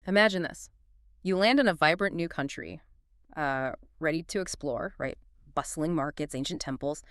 Imagine this. You land in a vibrant new country, ready to explore, right? Bustling markets, ancient temples.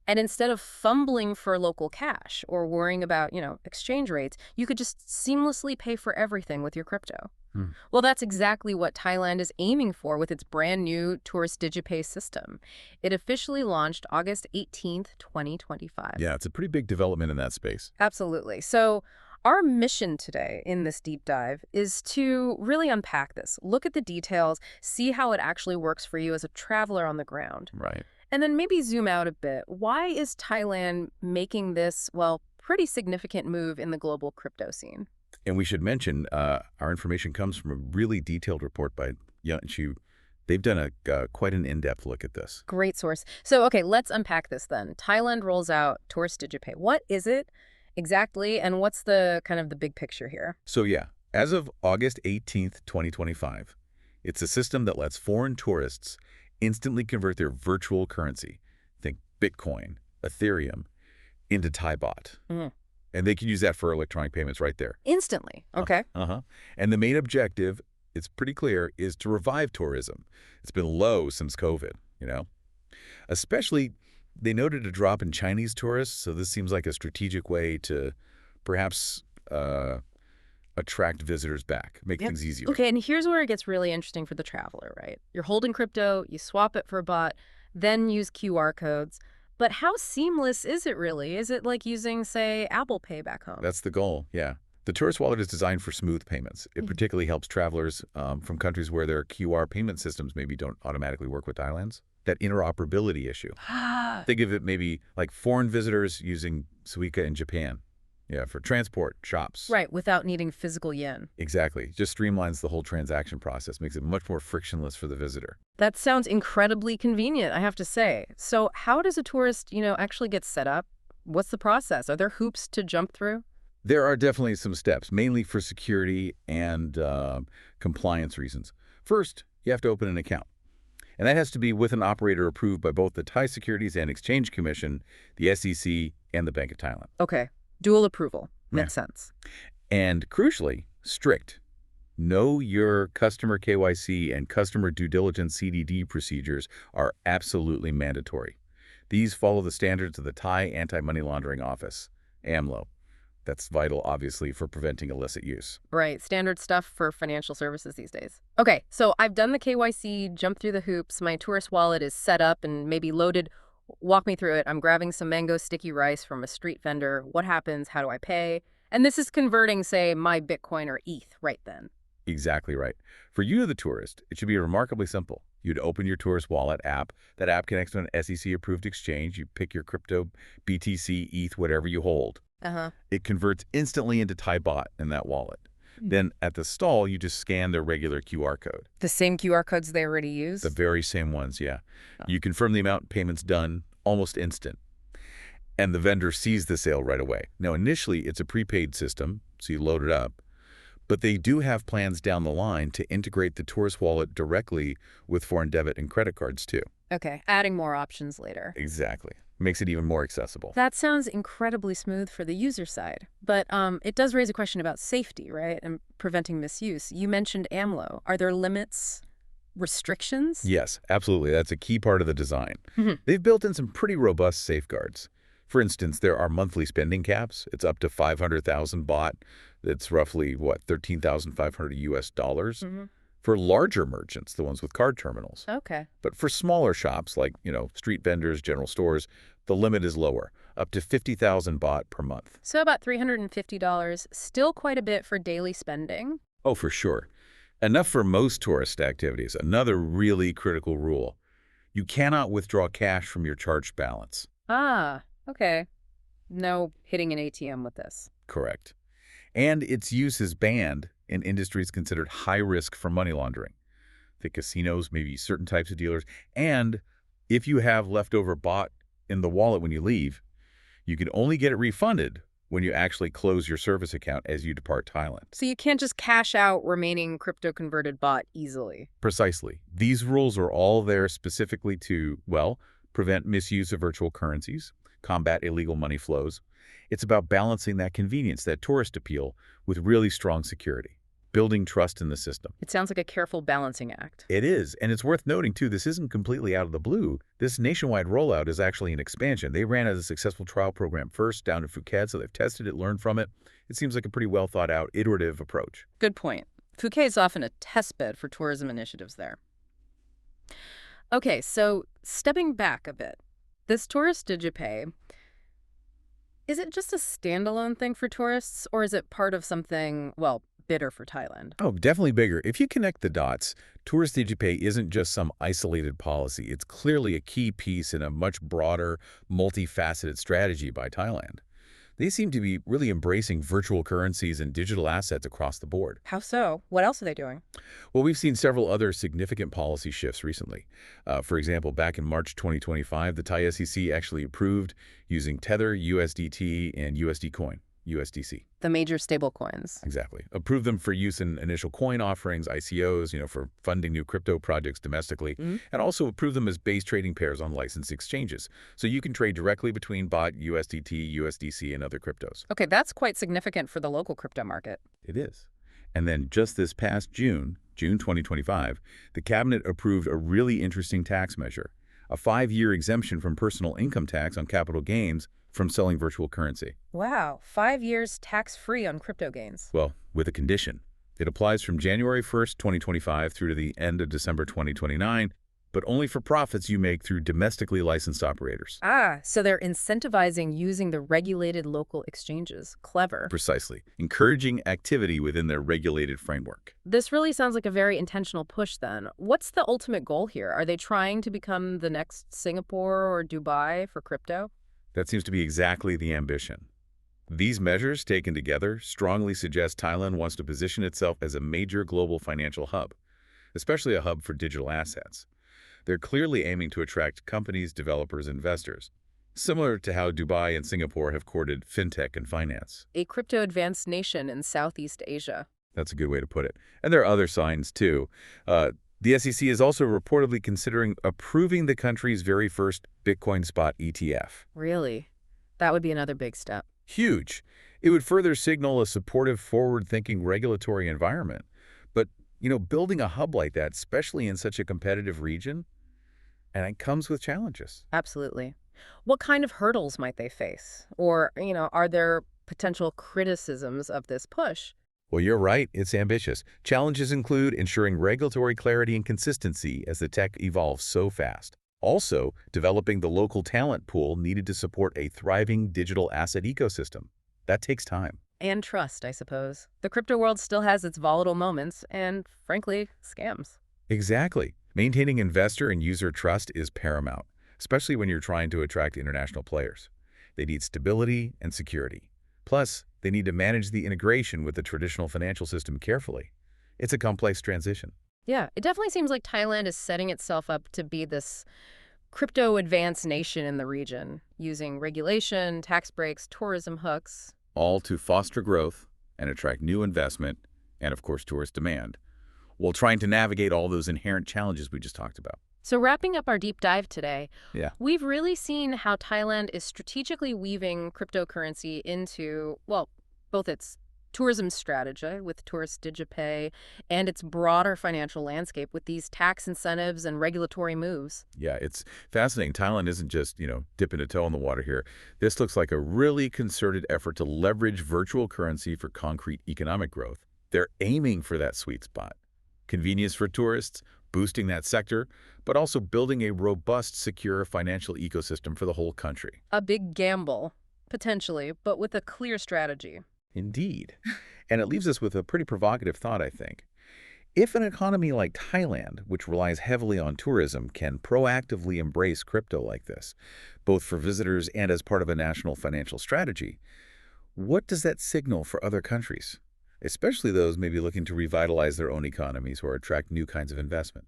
And instead of fumbling for local cash or worrying about, exchange rates, you could just seamlessly pay for everything with your crypto. Hmm. Well, that's exactly what Thailand is aiming for with its brand new TouristDigiPay system. It officially launched August 18th, 2025. Yeah, it's a pretty big development in that space. Absolutely. So our mission today in this deep dive is to really unpack this, look at the details, see how it actually works for you as a traveler on the ground, Right. and then maybe zoom out a bit. Why is Thailand making this, well, pretty significant move in the global crypto scene? And we should mention our information comes from a really detailed report by Chu. They've done quite an in-depth look at this. Great source. So, okay, let's unpack this then. Thailand rolls out TouristDigiPay. What is it exactly, and what's the kind of the big picture here? So yeah, as of August 18th, 2025, it's a system that lets foreign tourists instantly convert their virtual currency, think Bitcoin, Ethereum, into Thai baht. Mhm. And they can use that for electronic payments right there. Instantly. Okay. Uh-huh. And the main objective, it's pretty clear, is to revive tourism. It's been low since COVID. Especially, they noted a drop in Chinese tourists, so this seems like a strategic way to perhaps attract visitors back, make Yep. things easier. Okay, and here's where it gets really interesting for the traveler, right? You're holding crypto, you swap it for a bot, then use QR codes. But how seamless is it really? Is it like using, say, Apple Pay back home? That's the goal, yeah. The tourist wallet is designed for smooth payments. It particularly helps travelers from countries where their QR payment systems maybe don't automatically work with Thailand's. That interoperability issue. Ah, Think of it maybe like foreign visitors using Suica in Japan. Yeah, for transport, shops. right, without needing physical yen. Exactly. Just streamlines the whole transaction process, makes it much more frictionless for the visitor. That sounds incredibly convenient, I have to say. So how does a tourist, actually get set up? What's the process? Are there hoops to jump through? There are definitely some steps, mainly for security and compliance reasons. First, you have to open an account. And that has to be with an operator approved by both the Thai Securities and Exchange Commission, the SEC, and the Bank of Thailand. Okay, dual approval. Yeah. Makes sense. And crucially, strict. Know your customer KYC and customer due diligence CDD procedures are absolutely mandatory. These follow the standards of the Thai Anti-Money Laundering Office, AMLO. That's vital, obviously, for preventing illicit use. Right, standard stuff for financial services these days. Okay, so I've done the KYC, jumped through the hoops, my tourist wallet is set up and maybe loaded. Walk me through it. I'm grabbing some mango sticky rice from a street vendor. What happens? How do I pay? And this is converting, say, my Bitcoin or ETH right then. Exactly right. For you, the tourist, it should be remarkably simple. You'd open your tourist wallet app. That app connects to an SEC-approved exchange. You pick your crypto, BTC, ETH, whatever you hold. It converts instantly into Thai baht in that wallet. Then at the stall, you just scan their regular QR code. The same QR codes they already use? The very same ones, yeah. Oh. You confirm the amount, payment's done, almost instant. And the vendor sees the sale right away. Now, initially, it's a prepaid system, so you load it up. But they do have plans down the line to integrate the tourist wallet directly with foreign debit and credit cards, too. Okay, adding more options later. Exactly. Makes it even more accessible. That sounds incredibly smooth for the user side. But it does raise a question about safety, right? And preventing misuse. You mentioned AMLO. Are there limits, restrictions? Yes, absolutely. That's a key part of the design. Mhm. They've built in some pretty robust safeguards. For instance, there are monthly spending caps. It's up to 500,000 baht. That's roughly, what, 13,500 US dollars? For larger merchants, the ones with card terminals. Okay. But for smaller shops like, street vendors, general stores, the limit is lower, up to 50,000 baht per month. So about $350, still quite a bit for daily spending. Oh, for sure. Enough for most tourist activities. Another really critical rule. You cannot withdraw cash from your charged balance. Ah, okay. No hitting an ATM with this. Correct. And its use is banned in industries considered high risk for money laundering. The casinos, maybe certain types of dealers. And if you have leftover baht in the wallet when you leave, you can only get it refunded when you actually close your service account as you depart Thailand. So you can't just cash out remaining crypto-converted baht easily. Precisely. These rules are all there specifically to, well, prevent misuse of virtual currencies, combat illegal money flows. It's about balancing that convenience, that tourist appeal, with really strong security. building trust in the system. It sounds like a careful balancing act. It is, and it's worth noting, too, this isn't completely out of the blue. This nationwide rollout is actually an expansion. They ran as a successful trial program first down in Phuket, so they've tested it, learned from it. It seems like a pretty well-thought-out, iterative approach. Good point. Phuket is often a test bed for tourism initiatives there. Okay, so stepping back a bit, this TouristDigiPay, is it just a standalone thing for tourists, or is it part of something, well, bigger for Thailand? Oh, definitely bigger. If you connect the dots, TouristDigiPay isn't just some isolated policy. It's clearly a key piece in a much broader, multifaceted strategy by Thailand. They seem to be really embracing virtual currencies and digital assets across the board. How so? What else are they doing? Well, we've seen several other significant policy shifts recently. For example, back in March 2025, the Thai SEC actually approved using Tether, USDT, and USD Coin, USDC. The major stable coins. Exactly. Approve them for use in initial coin offerings, ICOs, for funding new crypto projects domestically, and also approve them as base trading pairs on licensed exchanges. So you can trade directly between bot, USDT, USDC, and other cryptos. Okay, that's quite significant for the local crypto market. It is. And then just this past June 2025, the cabinet approved a really interesting tax measure, a 5-year exemption from personal income tax on capital gains from selling virtual currency. Wow, 5 years tax-free on crypto gains. Well, with a condition. It applies from January 1st, 2025 through to the end of December 2029, but only for profits you make through domestically licensed operators. Ah, so they're incentivizing using the regulated local exchanges. Clever. Precisely. Encouraging activity within their regulated framework. This really sounds like a very intentional push then. What's the ultimate goal here? Are they trying to become the next Singapore or Dubai for crypto? That seems to be exactly the ambition. These measures, taken together, strongly suggest Thailand wants to position itself as a major global financial hub, especially a hub for digital assets. They're clearly aiming to attract companies, developers, investors, similar to how Dubai and Singapore have courted fintech and finance. A crypto-advanced nation in Southeast Asia. That's a good way to put it. And there are other signs, too. The SEC is also reportedly considering approving the country's very first Bitcoin spot ETF. Really? That would be another big step. Huge. It would further signal a supportive, forward-thinking regulatory environment. But, building a hub like that, especially in such a competitive region, and it comes with challenges. Absolutely. What kind of hurdles might they face? Or, are there potential criticisms of this push? Well, you're right. It's ambitious. Challenges include ensuring regulatory clarity and consistency as the tech evolves so fast. Also, developing the local talent pool needed to support a thriving digital asset ecosystem. That takes time. And trust, I suppose. The crypto world still has its volatile moments and, frankly, scams. Exactly. Maintaining investor and user trust is paramount, especially when you're trying to attract international players. They need stability and security. Plus, they need to manage the integration with the traditional financial system carefully. It's a complex transition. Yeah, it definitely seems like Thailand is setting itself up to be this crypto-advanced nation in the region, using regulation, tax breaks, tourism hooks. All to foster growth and attract new investment and, of course, tourist demand, while trying to navigate all those inherent challenges we just talked about. So wrapping up our deep dive today, Yeah. we've really seen how Thailand is strategically weaving cryptocurrency into, well, both its tourism strategy with TouristDigiPay and its broader financial landscape with these tax incentives and regulatory moves. Yeah, it's fascinating. Thailand isn't just, dipping a toe in the water here. This looks like a really concerted effort to leverage virtual currency for concrete economic growth. They're aiming for that sweet spot. Convenience for tourists, boosting that sector, but also building a robust, secure financial ecosystem for the whole country. A big gamble, potentially, but with a clear strategy. Indeed. And it leaves us with a pretty provocative thought, I think. If an economy like Thailand, which relies heavily on tourism, can proactively embrace crypto like this, both for visitors and as part of a national financial strategy, what does that signal for other countries, especially those maybe looking to revitalize their own economies or attract new kinds of investment?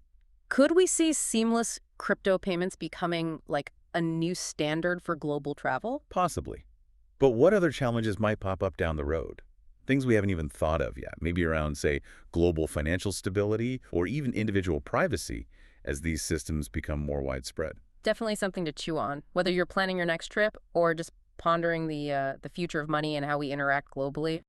Could we see seamless crypto payments becoming like a new standard for global travel? Possibly. But what other challenges might pop up down the road? Things we haven't even thought of yet, maybe around, say, global financial stability or even individual privacy as these systems become more widespread. Definitely something to chew on, whether you're planning your next trip or just pondering the future of money and how we interact globally.